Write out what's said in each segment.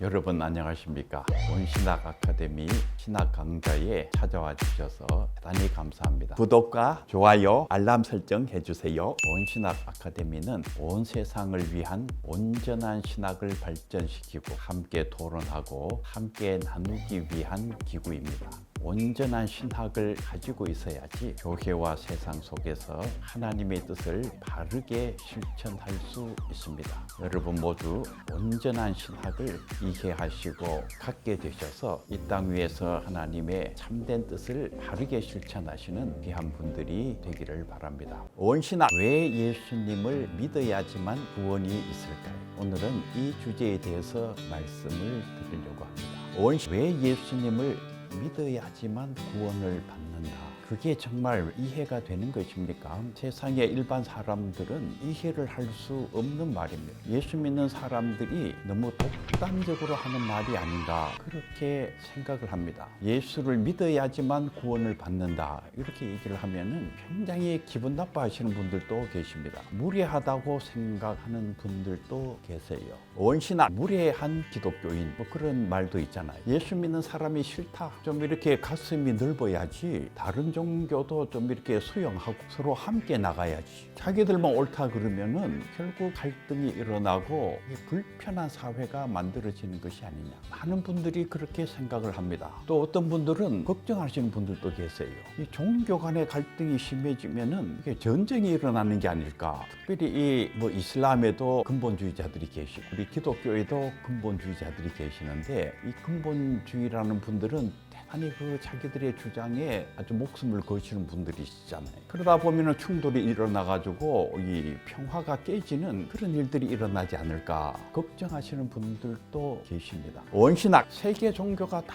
여러분 안녕하십니까? 온신학 아카데미 신학 강좌에 찾아와 주셔서 대단히 감사합니다. 구독과 좋아요, 알람 설정 해주세요. 온신학 아카데미는 온 세상을 위한 온전한 신학을 발전시키고 함께 토론하고 함께 나누기 위한 기구입니다. 온전한 신학을 가지고 있어야지 교회와 세상 속에서 하나님의 뜻을 바르게 실천할 수 있습니다. 여러분 모두 온전한 신학을 이해하시고 갖게 되셔서 이 땅 위에서 하나님의 참된 뜻을 바르게 실천하시는 귀한 분들이 되기를 바랍니다. 온신학, 왜 예수님을 믿어야지만 구원이 있을까요? 오늘은 이 주제에 대해서 말씀을 드리려고 합니다. 왜 예수님을 믿어야지만 구원을 받는다. 그게 정말 이해가 되는 것입니까? 세상의 일반 사람들은 이해를 할 수 없는 말입니다. 예수 믿는 사람들이 너무 독단적으로 하는 말이 아닌가 그렇게 생각을 합니다. 예수를 믿어야지만 구원을 받는다 이렇게 얘기를 하면은 굉장히 기분 나빠하시는 분들도 계십니다. 무례하다고 생각하는 분들도 계세요. 온신학, 무례한 기독교인 뭐 그런 말도 있잖아요. 예수 믿는 사람이 싫다. 좀 이렇게 가슴이 넓어야지 다른 종교도 좀 이렇게 수용하고 서로 함께 나가야지. 자기들만 옳다 그러면은 결국 갈등이 일어나고 불편한 사회가 만들어지는 것이 아니냐. 많은 분들이 그렇게 생각을 합니다. 또 어떤 분들은 걱정하시는 분들도 계세요. 이 종교 간의 갈등이 심해지면은 이게 전쟁이 일어나는 게 아닐까. 특별히 이 이슬람에도 근본주의자들이 계시고 우리 기독교에도 근본주의자들이 계시는데 이 근본주의라는 분들은 아니 자기들의 주장에 아주 목숨을 거시는 분들이 있잖아요. 그러다 보면은 충돌이 일어나가지고 이 평화가 깨지는 그런 일들이 일어나지 않을까 걱정하시는 분들도 계십니다. 원신학, 세계 종교가 다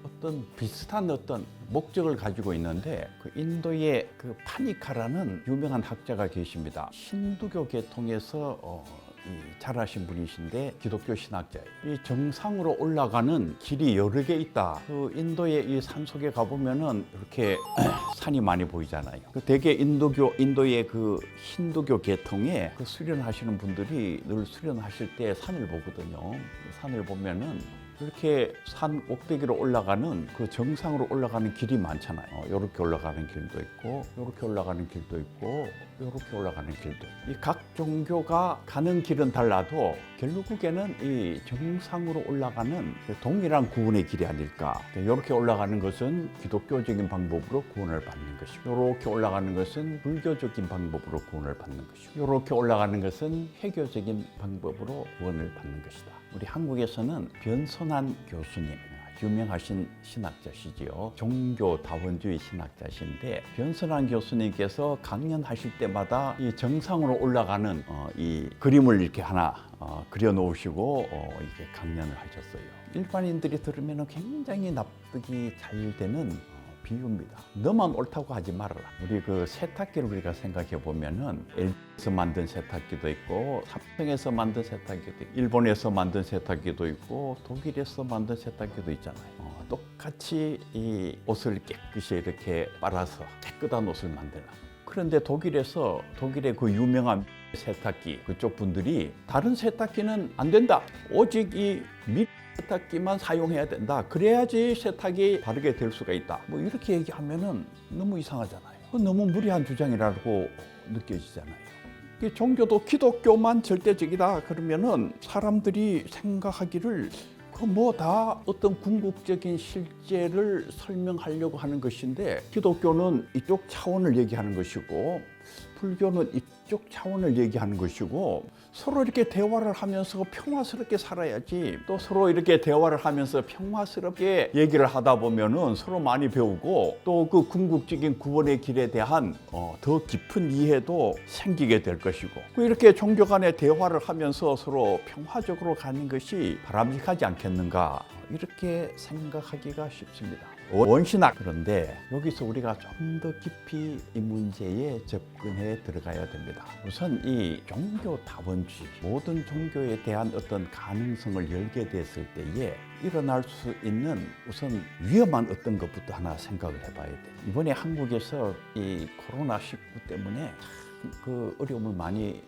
어떤 비슷한 어떤 목적을 가지고 있는데 인도의 파니카라는 유명한 학자가 계십니다. 힌두교 계통에서 잘하신 분이신데 기독교 신학자예요. 이 정상으로 올라가는 길이 여러 개 있다. 인도의 이 산 속에 가보면은 이렇게 산이 많이 보이잖아요. 대개 인도의 힌두교 계통에 수련하시는 분들이 늘 수련하실 때 산을 보거든요. 산을 보면은 이렇게 산 꼭대기로 올라가는 정상으로 올라가는 길이 많잖아요. 이렇게 올라가는 길도 있고, 이렇게 올라가는 길도 있고, 이렇게 올라가는 길도 있고. 이 각 종교가 가는 길은 달라도 결국에는 이 정상으로 올라가는 동일한 구원의 길이 아닐까. 이렇게 올라가는 것은 기독교적인 방법으로 구원을 받는 것이고, 이렇게 올라가는 것은 불교적인 방법으로 구원을 받는 것이고, 이렇게 올라가는 것은 회교적인 방법으로 구원을 받는 것이다. 우리 한국에서는 변선한 교수님, 유명하신 신학자시지요. 종교다원주의 신학자신데 변선한 교수님께서 강연하실 때마다 이 정상으로 올라가는 이 그림을 이렇게 하나 그려 놓으시고 이렇게 강연을 하셨어요. 일반인들이 들으면 굉장히 납득이 잘 되는 비유입니다. 너만 옳다고 하지 말아라. 우리 세탁기를 우리가 생각해 보면은 일본에서 만든 세탁기도 있고 삼성에서 만든 세탁기도 있고 일본에서 만든 세탁기도 있고 독일에서 만든 세탁기도 있잖아요. 똑같이 이 옷을 깨끗이 이렇게 빨아서 깨끗한 옷을 만들어. 그런데 독일의 유명한 세탁기 그쪽 분들이 다른 세탁기는 안 된다. 오직 이 세탁기만 사용해야 된다. 그래야지 세탁이 바르게 될 수가 있다. 이렇게 얘기하면은 너무 이상하잖아요. 너무 무리한 주장이라고 느껴지잖아요. 종교도 기독교만 절대적이다 그러면은 사람들이 생각하기를 다 어떤 궁극적인 실제를 설명하려고 하는 것인데 기독교는 이쪽 차원을 얘기하는 것이고 불교는 이쪽 차원을 얘기하는 것이고 서로 이렇게 대화를 하면서 평화스럽게 살아야지 또 서로 이렇게 대화를 하면서 평화스럽게 얘기를 하다 보면은 서로 많이 배우고 또 궁극적인 구원의 길에 대한 더 깊은 이해도 생기게 될 것이고 이렇게 종교 간의 대화를 하면서 서로 평화적으로 가는 것이 바람직하지 않겠는가 이렇게 생각하기가 쉽습니다. 원신학 그런데 여기서 우리가 좀 더 깊이 이 문제에 접근해 들어가야 됩니다. 우선 이 종교다원주의 모든 종교에 대한 어떤 가능성을 열게 됐을 때에 일어날 수 있는 우선 위험한 어떤 것부터 하나 생각을 해봐야 돼요. 이번에 한국에서 이 코로나19 때문에 그 어려움을 많이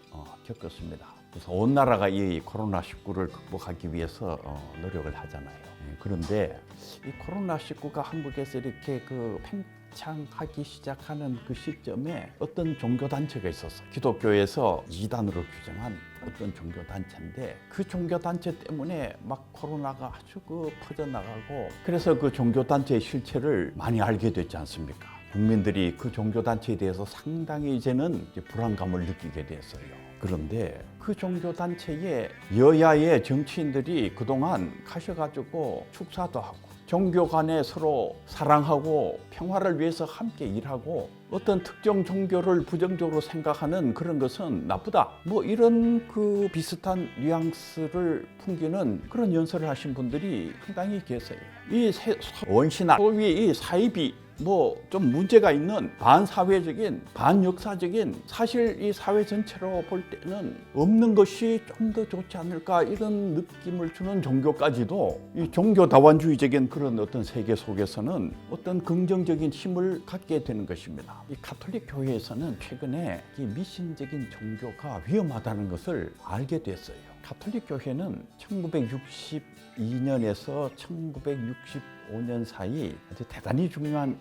겪었습니다. 그래서 온 나라가 이 코로나19를 극복하기 위해서 노력을 하잖아요. 그런데 이 코로나19가 한국에서 이렇게 팽창하기 시작하는 그 시점에 어떤 종교단체가 있었어요. 기독교에서 이단으로 규정한 어떤 종교단체인데 그 종교단체 때문에 막 코로나가 아주 퍼져나가고 그래서 그 종교단체의 실체를 많이 알게 됐지 않습니까? 국민들이 그 종교단체에 대해서 상당히 이제는 불안감을 느끼게 됐어요. 그런데 그 종교단체에 여야의 정치인들이 그동안 가셔가지고 축사도 하고 종교 간에 서로 사랑하고 평화를 위해서 함께 일하고 어떤 특정 종교를 부정적으로 생각하는 그런 것은 나쁘다. 이런 비슷한 뉘앙스를 풍기는 그런 연설을 하신 분들이 상당히 계세요. 이 원신학, 소위 이 사이비 좀 문제가 있는 반사회적인, 반역사적인 사실 이 사회 전체로 볼 때는 없는 것이 좀 더 좋지 않을까 이런 느낌을 주는 종교까지도 이 종교다원주의적인 그런 어떤 세계 속에서는 어떤 긍정적인 힘을 갖게 되는 것입니다. 이 가톨릭 교회에서는 최근에 이 미신적인 종교가 위험하다는 것을 알게 됐어요. 가톨릭 교회는 1962년에서 1965년 사이 아주 대단히 중요한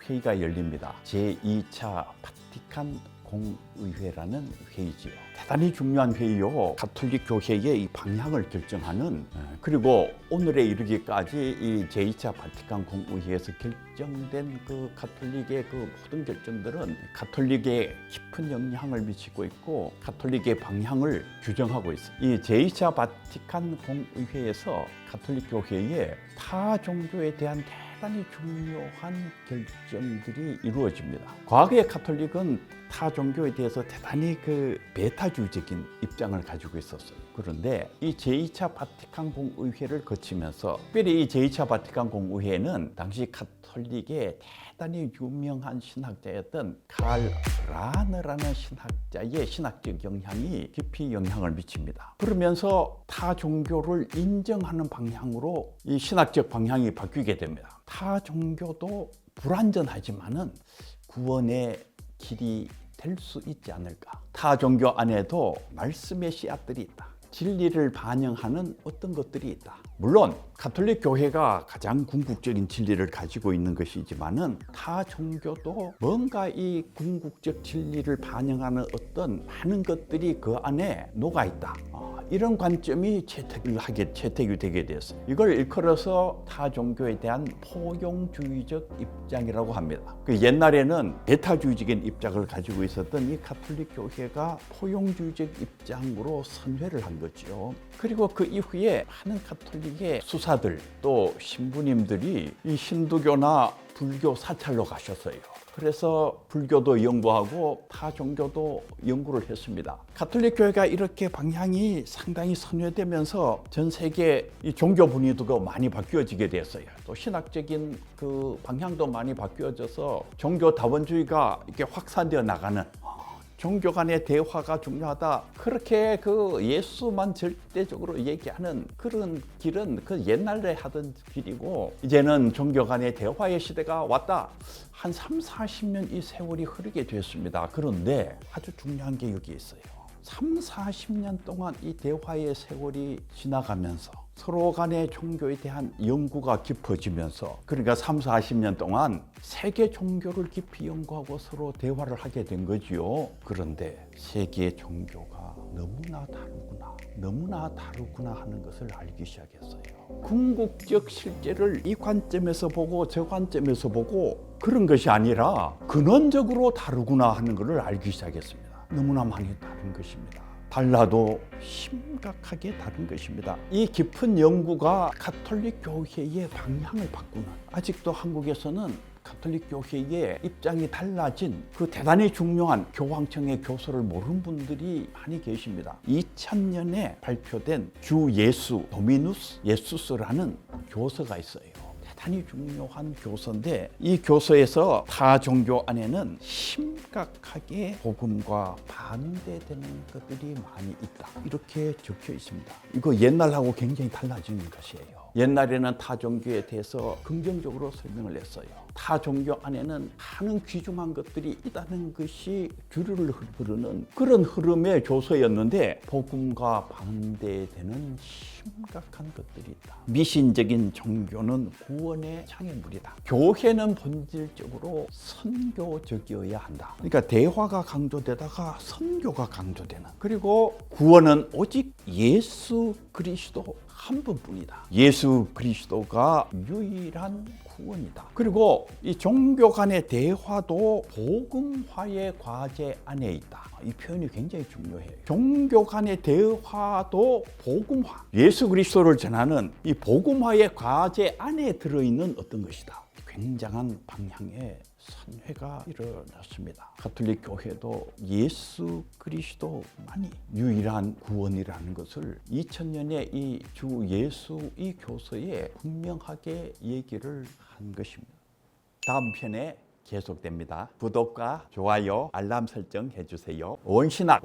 회의가 열립니다. 제2차 바티칸 공의회라는 회의지요. 대단히 중요한 회의요. 가톨릭 교회의 이 방향을 결정하는 그리고 오늘에 이르기까지 이 제2차 바티칸 공의회에서 결정된 그 가톨릭의 그 모든 결정들은 가톨릭에 깊은 영향을 미치고 있고 가톨릭의 방향을 규정하고 있어요. 이 제2차 바티칸 공의회에서 가톨릭 교회의 타 종교에 대한 대단히 중요한 결정들이 이루어집니다. 과거의 가톨릭은 타 종교에 대해서 대단히 배타주의적인 입장을 가지고 있었어요. 그런데 이 제2차 바티칸 공의회를 거치면서 특별히 이 제2차 바티칸 공의회는 당시 가톨릭의 대단히 유명한 신학자였던 칼 라너라는 신학자의 신학적 영향이 깊이 영향을 미칩니다. 그러면서 타 종교를 인정하는 방향으로 이 신학적 방향이 바뀌게 됩니다. 타 종교도 불완전하지만은 구원의 길이 될 수 있지 않을까. 타 종교 안에도 말씀의 씨앗들이 있다. 진리를 반영하는 어떤 것들이 있다. 물론 가톨릭 교회가 가장 궁극적인 진리를 가지고 있는 것이지만은 타 종교도 뭔가 이 궁극적 진리를 반영하는 어떤 많은 것들이 그 안에 녹아 있다. 이런 관점이 채택이 되게 됐어요. 이걸 일컬어서 타 종교에 대한 포용주의적 입장이라고 합니다. 옛날에는 배타주의적인 입장을 가지고 있었던 이 가톨릭 교회가 포용주의적 입장으로 선회를 한 거죠. 그리고 그 이후에 많은 가톨릭의 수사들 또 신부님들이 이 힌두교나 불교 사찰로 가셨어요. 그래서 불교도 연구하고 타 종교도 연구를 했습니다. 가톨릭 교회가 이렇게 방향이 상당히 선회되면서 전 세계 이 종교 분위기도 많이 바뀌어지게 됐어요. 또 신학적인 그 방향도 많이 바뀌어져서 종교 다원주의가 이렇게 확산되어 나가는 종교 간의 대화가 중요하다. 그렇게 예수만 절대적으로 얘기하는 그런 길은 옛날에 하던 길이고 이제는 종교 간의 대화의 시대가 왔다. 한 30-40년 이 세월이 흐르게 됐습니다. 그런데 아주 중요한 게 여기 있어요. 30-40년 동안 이 대화의 세월이 지나가면서 서로 간의 종교에 대한 연구가 깊어지면서 그러니까 30-40년 동안 세계 종교를 깊이 연구하고 서로 대화를 하게 된 거지요. 그런데 세계 종교가 너무나 다르구나 하는 것을 알기 시작했어요. 궁극적 실제를 이 관점에서 보고 저 관점에서 보고 그런 것이 아니라 근원적으로 다르구나 하는 것을 알기 시작했습니다. 너무나 많이 다른 것입니다. 달라도 심각하게 다른 것입니다. 이 깊은 연구가 가톨릭 교회의 방향을 바꾸는, 아직도 한국에서는 가톨릭 교회의 입장이 달라진 그 대단히 중요한 교황청의 교서를 모르는 분들이 많이 계십니다. 2000년에 발표된 주 예수 도미누스 예수스라는 교서가 있어요. 대단히 중요한 교서인데 이 교서에서 타 종교 안에는 심각하게 복음과 반대되는 것들이 많이 있다. 이렇게 적혀 있습니다. 이거 옛날하고 굉장히 달라진 것이에요. 옛날에는 타 종교에 대해서 긍정적으로 설명을 했어요. 타 종교 안에는 많은 귀중한 것들이 있다는 것이 주류를 흐르는 그런 흐름의 교서였는데 복음과 반대되는 심각한 것들이 있다. 미신적인 종교는 구원의 장애물이다. 교회는 본질적으로 선교적이어야 한다. 그러니까 대화가 강조되다가 선교가 강조되는, 그리고 구원은 오직 예수 그리스도 한 분뿐이다. 예수 그리스도가 유일한 구원이다. 그리고 이 종교 간의 대화도 복음화의 과제 안에 있다. 이 표현이 굉장히 중요해요. 종교 간의 대화도 복음화, 예수 그리스도를 전하는 이 복음화의 과제 안에 들어있는 어떤 것이다. 굉장한 방향의 선회가 일어났습니다. 가톨릭 교회도 예수 그리스도만이 유일한 구원이라는 것을 2000년의 이 주 예수 이 교서에 분명하게 얘기를 한 것입니다. 다음 편에 계속됩니다. 구독과 좋아요, 알람 설정 해주세요. 원신학